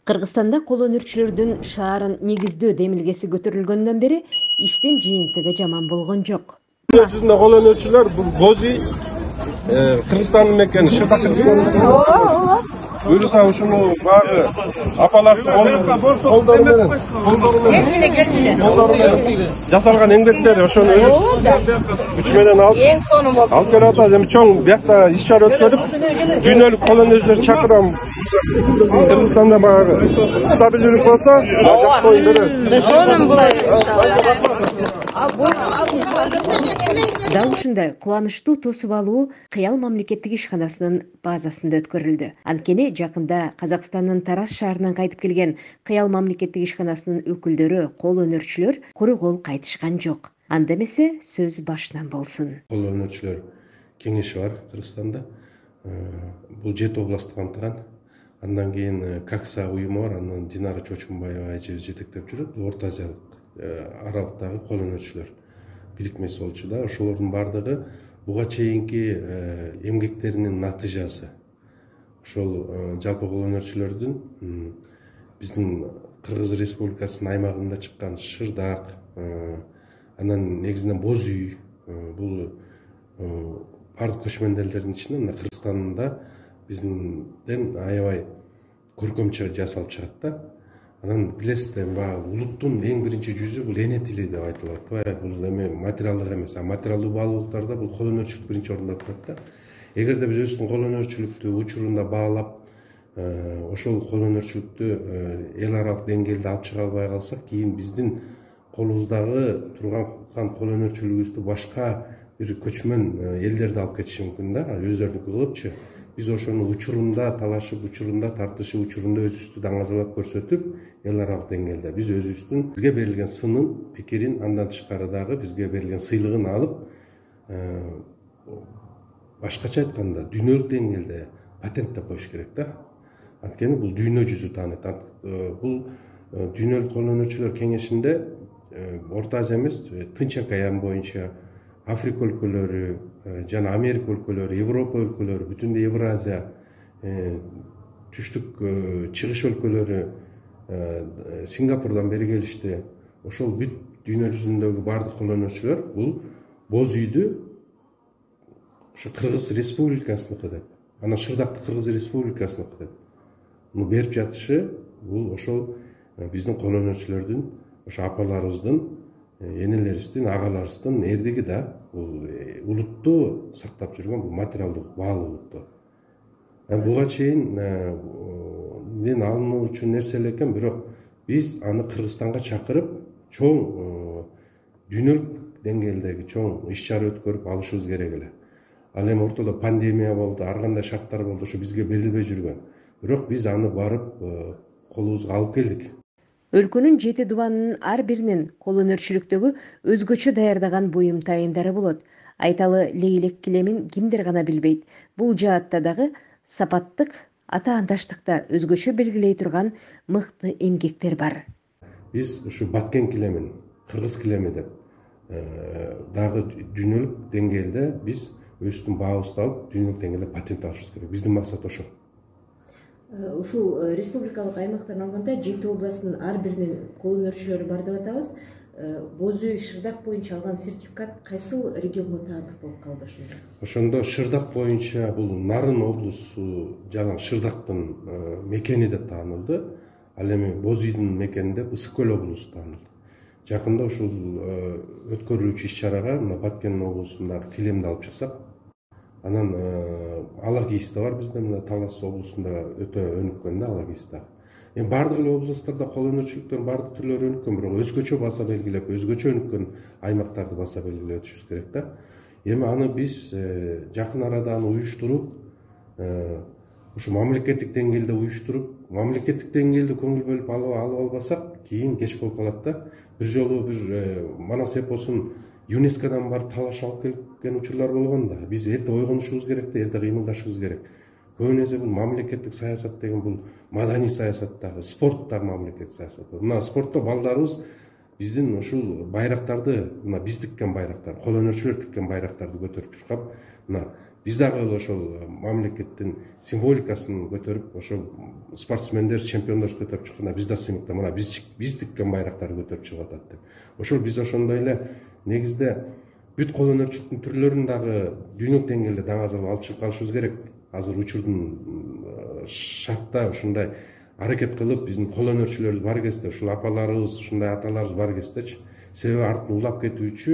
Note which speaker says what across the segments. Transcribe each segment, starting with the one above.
Speaker 1: Кыргызстанда кол өнөрчүлөрдүн шаарын негиздөө демилгеси көтөрүлгөндөн бери иштин жыйынтыгы жаман болгон жок.
Speaker 2: Dünya yüzünde kol önörçüler bu Bozi Kırgızistan'ın mekeni Şırdak Öyle sağ şunu bağırı apalarsı kolları menen jasalgan emgekleri oşonu üçmeden alıp kere atacağım çoğun biyakta işçiler ötkörüp dünyalık kol önörçüler çakıram Kırgızistan'da bağırı stabillik olsa acak koyun biri
Speaker 1: Дал ушундай кубанычтуу тосуп алуу Кыял мамлекеттик ишканасынын базасында өткөрүлдү. Анткени жакында Казакстандын Тараз шаарынан кайтып келген Кыял мамлекеттик ишканасынын өкүлдөрү кол өнөрчүлөр куру кол кайтышкан жок. Анда эмесе сөз башынан болсун.
Speaker 3: Кол өнөрчүлөр кеңеши бар Кыргызстанда. Бул 7 областты камтыган. Андан кийин Какса уюму бар, андан Динара Чочумбаева эже жетектеп жүрөт. Орто Азиялык аралыктагы кол өнөрчүлөр бирикмеси болчу да. Ошолордун бардыгы буга чейинки эмгектеринин натыйжасы. Ошол жалпы кол өнөрчүлөрдүн биздин Кыргыз Республикасынын аймагында чыккан Шырдак, анан негизинен Боз үй, бул бардык көчмөндөрлөрдүн ичинде мына Кыргызстанда бизден аябай көркөм жасалып чыгат да. Анан билесиздер, улуттун эң биринчи жүзү бул эне тили деп айтылат. Бул эме материалдык эмес, материалдуу баалуулуктарда бул кол өнөрчүлүк биринчи орунда турат да. Эгерде биз өзүбүздүн кол өнөрчүлүктү учурунда баалап, ошол кол өнөрчүлүктү эл аралык деңгээлде алып чыга албай калсак, кийин биздин колубуздагы турган кол өнөрчүлүгүбүздү башка бир көчмөн элдерде алып кетиши мүмкүн да, өздөрүнүкү кылыпчы. Биз ошону учурунда талашып, учурунда тартышып, учурунда өзүбүздү даңазалап көрсөтүп, эл аралык деңгээлде биз өзүбүздүн бизге берилген сынын, пикирин, андан тышкары дагы бизге берилген сыйлыгын алып, башкача айтканда дүйнөлүк деңгээлде патенттеп коюш керек да. Анткени бул дүйнө жүзү тааныйт. Бул дүйнөлүк кол өнөрчүлөр кеңешинде Орто Азия эмес, Тынч океан боюнча Африка өлкөлөрү, жана Америка өлкөлөрү, Европа өлкөлөрү, бүтүндөй Евразия, түштүк чыгыш өлкөлөрү Сингапурдан бери келишти. Ошол бүт дүйнө жүзүндөгү бардык кол өнөрчүлөр бул Боз үйдү ошо Кыргыз Республикасыныкы деп, анан Шырдакты Кыргыз Республикасыныкы деп берип жатышы бул ошол биздин кол өнөрчүлөрдүн, ошо апаларыбыздын, энелерибиздин, агаларыбыздын эрдиги да. Бул улутту сактап жүргөн бул материалдык баалуулукту. Буга чейин мен алынуучу нерсе эле экен, бирок биз аны Кыргызстанга чакырып, чоң дүйнөлүк деңгээлдеги чоң иш-чара өткөрүп алышыбыз керек эле. Ал эми ортодо пандемия болду, ар кандай шарттар болду, ошо бизге берилбей жүргөн. Бирок биз аны барып колубузга алып келдик.
Speaker 1: Өлкөнүн 7 дубанынын ар биринин кол өнөрчүлүктөгү өзгөчө даярдаган буюм тайымдары болот. Айталы лейлек килемин кимдер гана билбейт. Бул жаатта дагы сапаттык, ата-андаштыкта өзгөчө белгилей турган мыкты эмгектер бар.
Speaker 3: Биз ушу баткен килемин, кыргыз килеми деп дагы дүйнөлүк деңгээлде биз өзүбүздүн баабызды алып, дүйнөлүк деңгээлде патент алышыбыз керек. Биздин максат ошол.
Speaker 1: Ушул республикалык аймактан алганда 7 областтын ар биринин кол өнөрчүлөрү бар деп атабыз. Боз үй, Шырдак боюнча алган сертификат кайсыл регионго таандык болуп калды ошондо?
Speaker 3: Ошондо Шырдак боюнча бул Нарын облусу жана Шырдактын мекени деп таанылды. Ал эми Боз үйдүн мекенинде Ысык көл облусу таанылды. Жакында ушул өткөрүлүүчү иш-чарага Баткен облусундагы килемди алып чыксак, анан Алагийиста бар бизде, мына Талас облусунда өтө өнүккөн да Алагийиста. Эми бардык эле областтарда кол өнөрчүлүктүн бардык түрлөрү өнүккөн, бирок өзгөчө баса белгилеп, өзгөчө өнүккөн аймактарды баса белгилеп өтүшүбүз керек да. Эми аны биз жакын арада аны уюштуруп, ушу мамлекеттик деңгээлде уюштуруп, мамлекеттик деңгээлде көңүл бөлүп алып албасак, кийин кеч болуп калат да. Бир жолу бир Манас эпосун ЮНЕСКОдан барып талаш алып келген учурлар болгон да. Биз эрте ойгонушубуз керек да, эрте кыймылдашыбыз керек. Көбүнесе бул мамлекеттик саясат деген бул маданий саясаттагы, спорттагы мамлекеттик саясат. Мына спортто балдарыбыз биздин ушул байрактарды, мына биз тиккен байрактар, кол өнөрчүлөр тиккен байрактарды көтөрүп чуркап, мына Биз дагы ошол мамлекеттин символикасын көтөрүп, ошол спортсмендер, чемпиондор көтөрүп чыкканда биз да сыймыкта мына биз тиккен байрактарды көтөрүп чыгып атат деп. Ошол биз ошондой эле негизде бүт кол өнөрчүлүктүн түрлөрүн дагы дүйнөлүк деңгээлде даңазалап алып чыгып калышыбыз керек. Азыр учурдун шартта ушундай аракет кылып, биздин кол өнөрчүлөрүбүз бар кезде, ушул апаларыбыз, ушундай аталарыбыз бар кездечи, себеби артын улап кетүүчү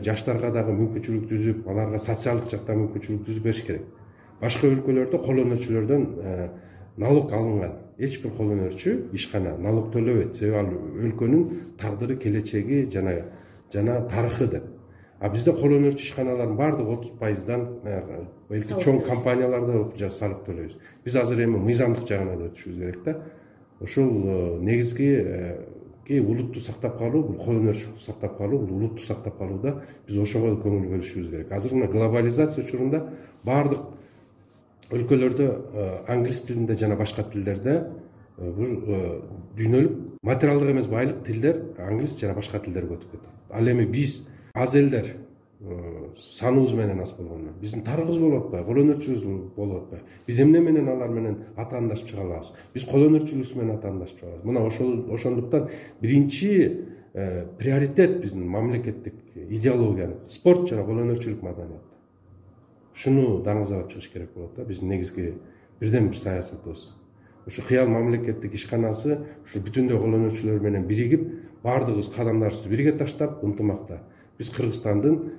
Speaker 3: жаштарга дагы мүмкүнчүлүк түзүп, аларга социалдык жактан мүмкүнчүлүк түзүп бериш керек. Башка өлкөлөрдө кол өнөрчүлөрдөн налог алынган. Эч бир кол өнөрчү ишкана налог төлөбөйт. Себеби ал өлкөнүн тагдыры, келечеги жана тарыхы деп. А бизде кол өнөрчү ишканалардын баардыгы 30%дан элки чоң компанияларда салык төлөйбүз. Биз азыр эми мыйзамдык жагына да өтүшүбүз керек да. Ошол негизги улутту сактап калуу, бул кол өнөрчүлүктү сактап калуу, бул улутту сактап калууда биз ошого да көңүл бөлүшүбүз керек. Азыр мына глобализация учурунда баардык өлкөлөрдө англис тилинде жана башка тилдерде бул дүйнөлүк материалдык эмес байлык тилдер англис жана башка тилдерге өтүп кетет. Ал эми биз аз элдер саныбыз менен аз болгондо биздин тарыхыбыз болуп атпайбы, кол өнөрчүлүгүбүз болуп атпайбы? Биз эмне менен алар менен атаандашып чыга алабыз? Биз кол өнөрчүлүгүбүз менен атаандашып чыга алабыз. Мына ошондуктан биринчи приоритет биздин мамлекеттик идеологиянын спорт жана кол өнөрчүлүк маданияты. Ушуну даңазалап чыгыш керек болот да, биздин негизги бирден бир саясатыбыз. Ушу кыял мамлекеттик ишканасы ушу бүтүндөй кол өнөрчүлөр менен биригип, баардыгыбыз кадамдарыбызды бирге таштап, ынтымакта биз Кыргызстандын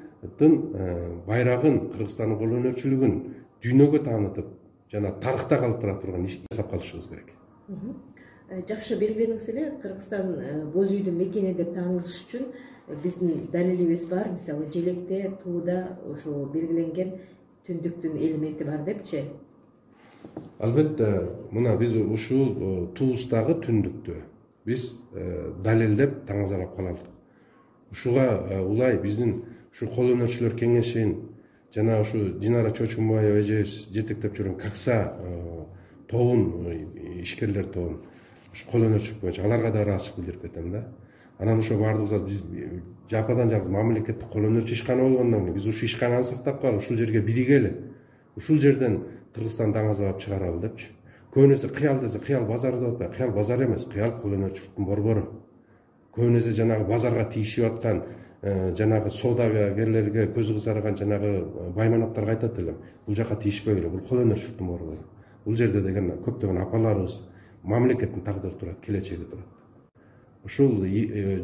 Speaker 3: байрагын, Кыргызстандын кол өнөрчүлүгүн дүйнөгө таанытып, жана тарыхта калыптыра турган иш жасап калышыбыз керек.
Speaker 1: Жакшы белгиледиңиз эле, Кыргызстан боз үйдүн мекени деп таанылыш үчүн биздин далилибиз бар. Мисалы, желекте, тууда ошо белгиленген түндүктүн элементи бар депчи.
Speaker 3: Албетте, мына биз ушул туустагы түндүктү биз далилдеп даңазалап калалык. Ушуга улай биздин ушу кол өнөрчүлөр кеңешин жана ушу Динара Чочумбаева эжебиз жетектеп жүргөн Какса тобун, ишкерлер тобун, ушу кол өнөрчүлүк боюнча аларга да ыраазычылык билдирип кетем да. Анан ошо баардыгыбыз биз жападан жалгыз мамлекеттик кол өнөрчү ишкана болгондон кийин биз ушу ишкананы сактап калып, ушул жерге биригели, ушул жерден Кыргызстан даңазалап чыгаралы депчи. Көбүн эсе кыял десе, кыял базары деп атпайбы, кыял базар эмес, кыял кол өнөрчүлүктүн борбору. Көбүн эсе жанагы базарга тийишип аткан жанагы соодагерлерге көзү кызарган жанагы баймановторго айтат элем, бул жака тийишпегиле, бул кол өнөрчүлүктүн борбору. Бул жерде деген көптөгөн апаларыбыз, мамлекеттин тагдыры турат, келечеги турат. Ушул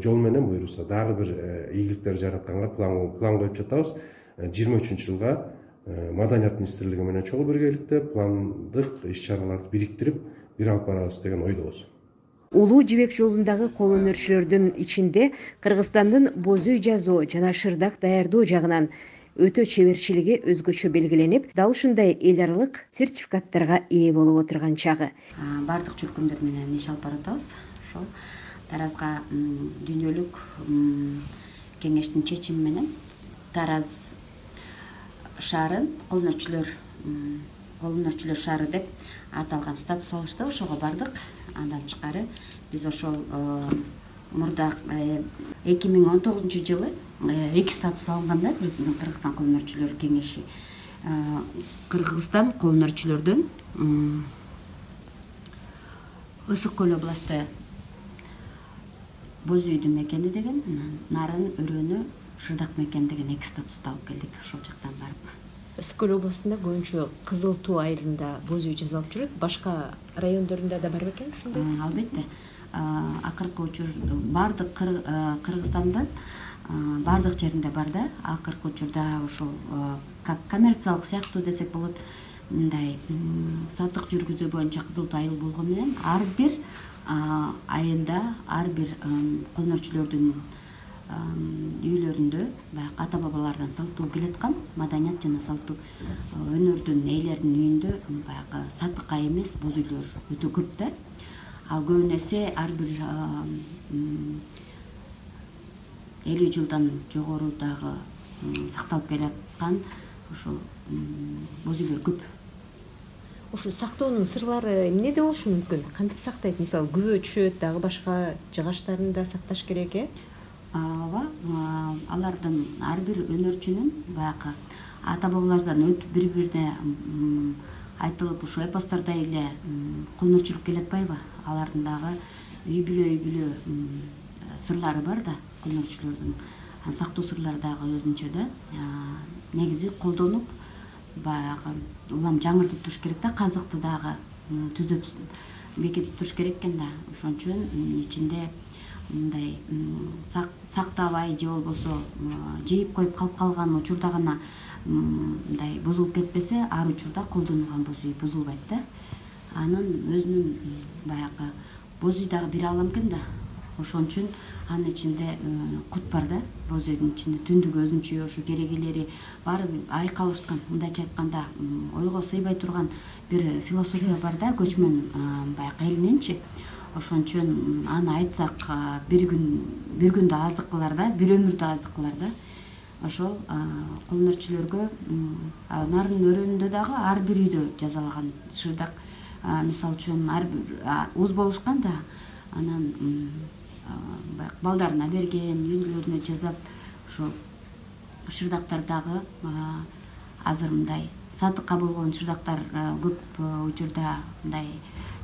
Speaker 3: жол менен буюрса дагы бир ийгиликтер жаратканга план коюп жатабыз. 23 жылга Маданият министрлиги менен чогуу биргеликте пландык иш-чараларды бириктирип, бир алып барабыз деген ойдобуз.
Speaker 1: Улуу жибек жолундагы кол өнөрчүлөрдүн ичинде Кыргызстандын боз үй жазуу жана шырдак даярдоо жагынан өтө чеберчилиги өзгөчө белгиленип, дал ушундай эл аралык сертификаттарга ээ болуп отурган чагы.
Speaker 4: Бардык чөлкөмдөр менен иш алып баратабыз. Ошол Таразга дүйнөлүк кеңештин чечими менен Тараз шаарын кол өнөрчүлөр шаары деп аталган статус алышты. Ошого бардык. Андан тышкары биз ошол мурда 2019 жылы 2 статус алганда биздин Кыргызстан кол өнөрчүлөр кеңеши Кыргызстан кол өнөрчүлөрдөн Ысык көл областы боз үйдүн мекени деген, Нарын, Өрөнү, Шырдак мекени деген 2 статусту алып келдик ошол жактан барып.
Speaker 1: Ысык көл областында көбүнчө Кызыл Туу айылында боз үй жазалып жүрөт. Башка райондорунда да бар бекен ушундай?
Speaker 4: Албетте. Акыркы учурда бардык Кыргызстандан бардык жеринде бар да. Акыркы учурда ушул коммерциялык сыяктуу десек болот. Мындай сатык жүргүзүү боюнча Кызыл Туу айыл болгон менен ар бир айылда, ар бир кол өнөрчүлөрдүн үйлөрүндө баягы ата бабалардан салттуу келаткан маданият жана салттуу өнөрдүн ээлеринин үйүндө баягы сатыкка эмес боз үйлөр өтө көп да. Ал көбүн эсе ар бир 50 жылдан жогорудагы сакталып келаткан ошол боз үйлөр көп.
Speaker 1: Ошо сактоонун сырлары эмнеде болушу мүмкүн? Кантип сактайт? Мисалы, күбө түшөт, дагы башка жыгачтарын да сакташ керек,
Speaker 4: Ооба, алардын ар бир өнөрчүнүн баягы ата бабалардан өтүп бири бирине айтылып ушу эпостордо эле кулнурчулук келе атпайбы? Алардын дагы үй бүлө сырлары бар да, кулнурчулордун сактуу сырлары дагы өзүнчө да. Негизи колдонуп баягы улам жаңыртып туруш керек да, казыкты дагы түзөп бекитип туруш керек экен да. Ошон үчүн ичинде мындай сактабай же болбосо жейип коюп калып калган учурда гана мындай бузулуп кетпесе, ар учурда колдонулган боз үй бузулбайт да. Анын өзүнүн баягы боз үй дагы бири алам экен да. Ошон үчүн анын ичинде кут бар да, боз үйдүн ичинде түндүк өзүнчө ушу керегелери бар, айкалышкан, мындайча айтканда ойго сыйбай турган бир философия бар да, көчмөн баягы элиненчи. Ошон үчүн аны айтсак бир күндө аздык кылар да, бир өмүрдү аздык кылар да. Ошол кулнурчулөргө нарын өрөөнүндө дагы ар бир үйдө жасалган шырдак, мисалы үчүн ар бир уз болушкан да, анан балдарына берген, үйүндөлөрүнө жасап, ошо шырдактар дагы азыр мындай сатыкка болгон шырдактар көп учурда мындай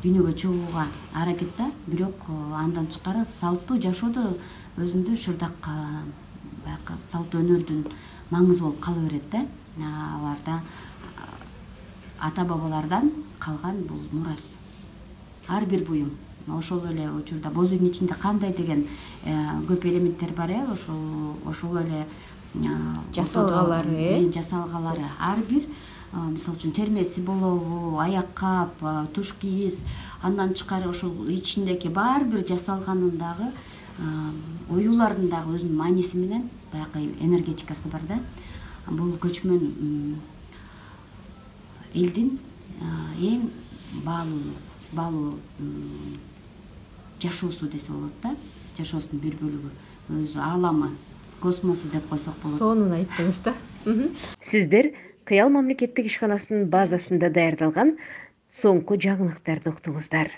Speaker 4: дүйнөгө чыгууга аракет да, бирок андан тышкары салттуу жашоодо өзүндө шырдак баягы салттуу өнөрдүн маңызы болуп кала берет да. Аларда ата бабалардан калган бул мурас. Ар бир буюм ошол эле учурда боз үйдүн ичинде кандай деген көп элементтер бар, ошол эле жасалгалары ар бир, мисалы үчүн термеси болобу, аяк кап, туш кийиз, андан тышкары ошол ичиндеги бар бир жасалганын дагы оюулардын дагы өзүнүн мааниси менен баягы энергетикасы бар да. Бул көчмөн элдин эң баалуу жашоосу десе болот да, жашоосунун бир бөлүгү, өзү ааламы, космосу деп койсок болот.
Speaker 1: Сонун айттыңыз да. Сиздер Кыял мамлекеттик ишканасынын базасында даярдалган соңку жаңылыктарды уктуңуздар.